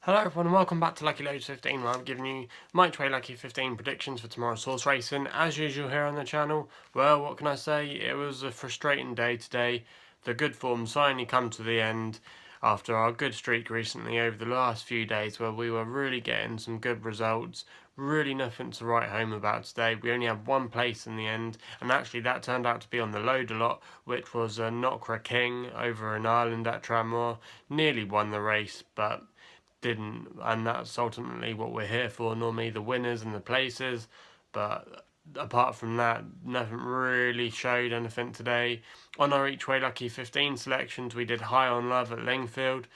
Hello everyone and welcome back to Lucky15, where I'm giving you my Lucky15 predictions for tomorrow's horse racing. As usual here on the channel, well, what can I say? It was a frustrating day today. The good form's finally come to the end after our good streak recently over the last few days, where we were really getting some good results. Really nothing to write home about today. We only had one place in the end, and actually that turned out to be on the load a lot, which was Knockra King over in Ireland at Tranmere. Nearly won the race, but didn't, and that's ultimately what we're here for, normally the winners and the places. But apart from that, nothing really showed anything today. On our each way lucky 15 selections, we did high on love at Lingfield.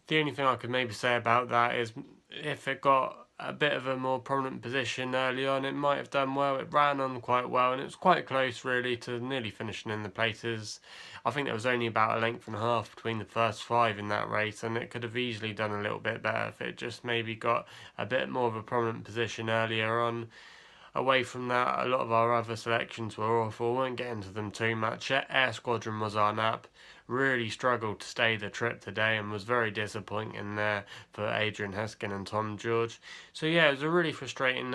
The only thing I could maybe say about that is if it got a bit of a more prominent position early on, it might have done well. It ran on quite well, and it was quite close really to nearly finishing in the places. I think there was only about a length and a half between the first five in that race, and it could have easily done a little bit better if it just maybe got a bit more of a prominent position earlier on. Away from that, a lot of our other selections were awful. We won't get into them too much. Air Squadron was our nap. Really struggled to stay the trip today and was very disappointing there for Adrian Heskin and Tom George. So yeah, it was a really frustrating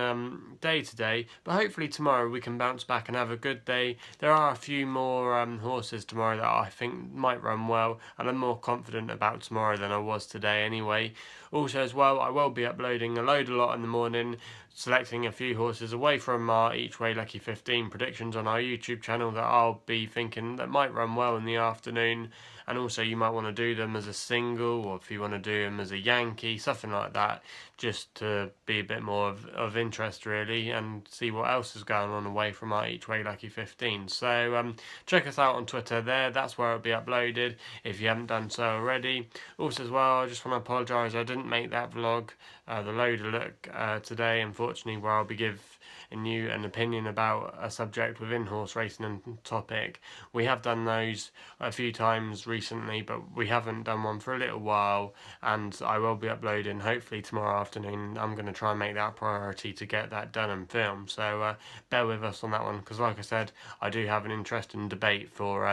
day today, but hopefully tomorrow we can bounce back and have a good day. There are a few more horses tomorrow that I think might run well, and I'm more confident about tomorrow than I was today anyway. Also as well, I will be uploading a lot in the morning, selecting a few horses away from our each way lucky 15 predictions on our YouTube channel that I'll be thinking that might run well in the afternoon. And also you might want to do them as a single, or if you want to do them as a Yankee, something like that, just to be a bit more of interest really, and see what else is going on away from our each way lucky 15. So check us out on Twitter there, that's where it'll be uploaded if you haven't done so already. Also as well, I just want to apologise, I didn't make that vlog, the loader look today, unfortunately, where I'll be giving you an opinion about a subject within horse racing and topic. We have done those a few times recently, but we haven't done one for a little while, and I will be uploading hopefully tomorrow afternoon. I'm going to try and make that a priority to get that done and filmed, so bear with us on that one, because like I said, I do have an interesting debate for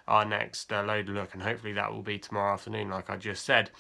our next loader look, and hopefully that will be tomorrow afternoon like I just said.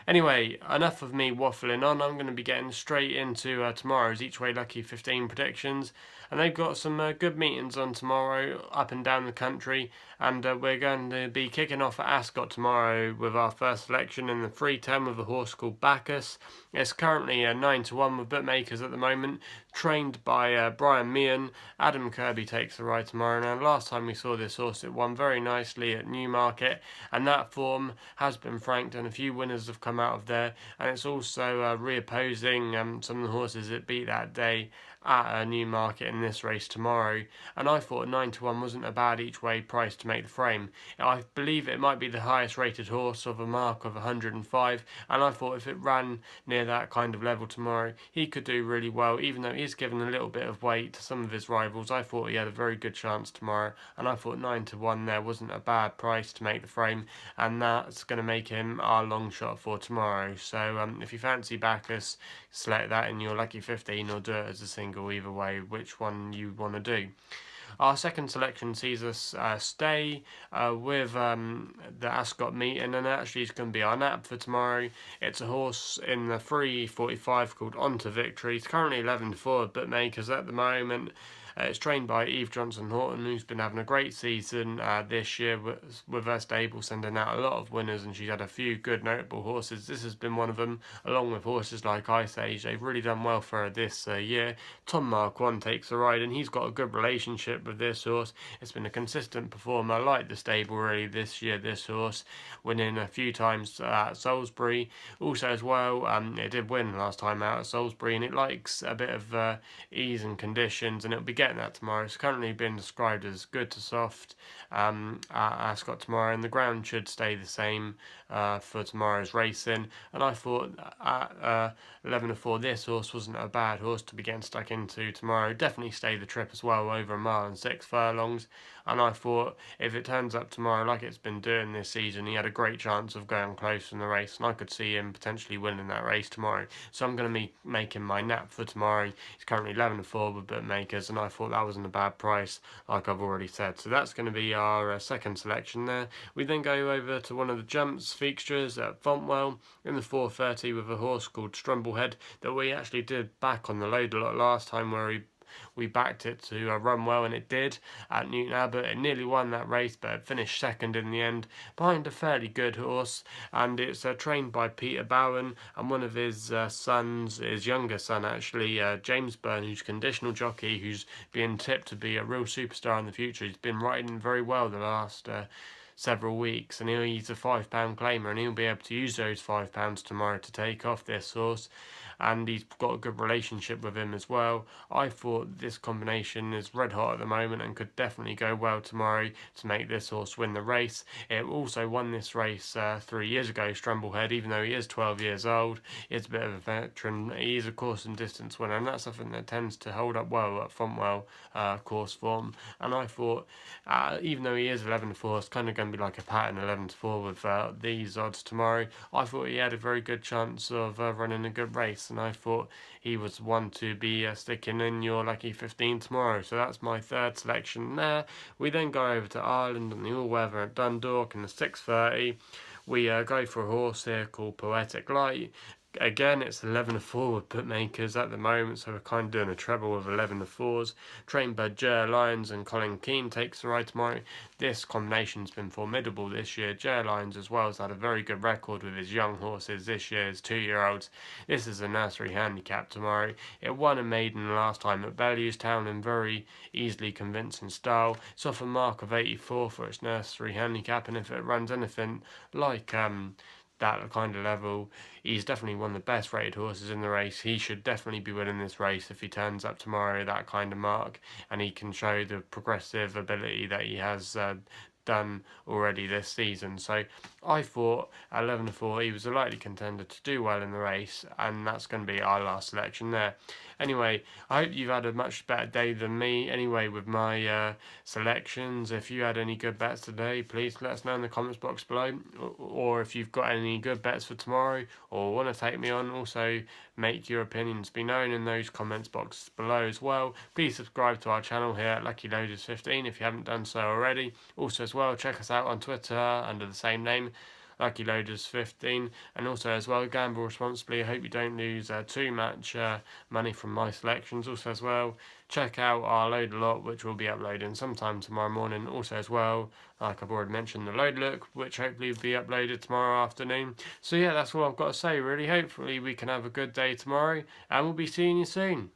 Anyway, enough of me waffling on. I'm going to be getting straight into tomorrow's Each Way Lucky 15 predictions. And they've got some good meetings on tomorrow up and down the country. And we're going to be kicking off at Ascot tomorrow with our first selection in the 310 with a horse called Bacchus. It's currently 9-1 with bookmakers at the moment, trained by Brian Meehan. Adam Kirby takes the ride tomorrow. Now, last time we saw this horse, it won very nicely at Newmarket, and that form has been franked, and a few winners have come out of there. And it's also reopposing some of the horses it beat that day at Newmarket in this race tomorrow. And I thought 9-1 wasn't a bad each way price to make the frame. I believe it might be the highest rated horse of a mark of 105, and I thought if it ran near that kind of level tomorrow, he could do really well. Even though he's given a little bit of weight to some of his rivals, I thought he had a very good chance tomorrow, and I thought 9-1 there wasn't a bad price to make the frame, and that's going to make him our long shot for tomorrow. So if you fancy Bacchus, select that in your lucky 15 or do it as a single, either way, which one you want to do. Our second selection sees us stay with the Ascot meeting, and actually it's going to be our nap for tomorrow. It's a horse in the 3:45 called On to Victory. It's currently 11-4 bookmakers at the moment. It's trained by Eve Johnson Horton, who's been having a great season this year with her stable, sending out a lot of winners, and she's had a few good notable horses. This has been one of them, along with horses like Ice Age. They've really done well for her this year. Tom Marquand takes the ride, and he's got a good relationship with this horse. It's been a consistent performer. I like the stable really this year, this horse, winning a few times at Salisbury. Also as well, it did win last time out at Salisbury, and it likes a bit of ease and conditions, and it'll be getting that tomorrow. It's currently been described as good to soft at Ascot tomorrow, and the ground should stay the same for tomorrow's racing. And I thought at 11-4 this horse wasn't a bad horse to be getting stuck into tomorrow. Definitely stay the trip as well, over a mile and 6 furlongs. And I thought if it turns up tomorrow like it's been doing this season, he had a great chance of going close in the race, and I could see him potentially winning that race tomorrow. So I'm going to be making my nap for tomorrow. He's currently 11-4 with bookmakers, and I thought that wasn't a bad price, like I've already said. So that's going to be our second selection there. We then go over to one of the jumps fixtures at Fontwell in the 4:30 with a horse called Strumble that we actually did back on the load a lot last time, where we backed it to run well, and it did at Newton Abbot. It nearly won that race, but it finished second in the end behind a fairly good horse, and it's trained by Peter Bowen, and one of his sons, his younger son actually, James Byrne, who's conditional jockey, who's being tipped to be a real superstar in the future. He's been riding very well the last several weeks, and he's a £5 claimer, and he'll be able to use those £5 tomorrow to take off this horse, and he's got a good relationship with him as well. I thought this combination is red hot at the moment and could definitely go well tomorrow to make this horse win the race. It also won this race 3 years ago, Strumblehead, even though he is 12 years old. He's a bit of a veteran. He's a course and distance winner, and that's something that tends to hold up well at Fontwell course form. And I thought, even though he is 11-4, it's kind of going to be like a pattern 11-4 with these odds tomorrow. I thought he had a very good chance of running a good race, and I thought he was one to be sticking in your Lucky 15 tomorrow. So that's my third selection there. We then go over to Ireland on the all-weather at Dundalk in the 6:30. We go for a horse here called Poetic Light. Again, it's 11-4 with bookmakers at the moment, so we're kind of doing a treble of 11-4s. Trained by Jer Lyons and Colin Keane takes the ride tomorrow. This combination's been formidable this year. Jer Lyons as well has had a very good record with his young horses this year, his 2-year-olds. This is a nursery handicap tomorrow. It won a maiden last time at Bellewstown in very easily convincing style. It's off a mark of 84 for its nursery handicap, and if it runs anything like that kind of level, he's definitely one of the best rated horses in the race. He should definitely be winning this race if he turns up tomorrow that kind of mark, and he can show the progressive ability that he has done already this season. So I thought at 11-4 he was a likely contender to do well in the race, and that's going to be our last selection there. Anyway, I hope you've had a much better day than me anyway with my selections. If you had any good bets today, please let us know in the comments box below, or if you've got any good bets for tomorrow or want to take me on, also make your opinions be known in those comments boxes below as well. Please subscribe to our channel here at Lucky15 if you haven't done so already. Also as well, check us out on Twitter under the same name, Lucky15, and also as well, gamble responsibly. I hope you don't lose too much money from my selections. Also as well, check out our load a lot, which will be uploading sometime tomorrow morning. Also as well, like I've already mentioned, the load look, which hopefully will be uploaded tomorrow afternoon. So yeah, that's all I've got to say really. Hopefully we can have a good day tomorrow, and we'll be seeing you soon.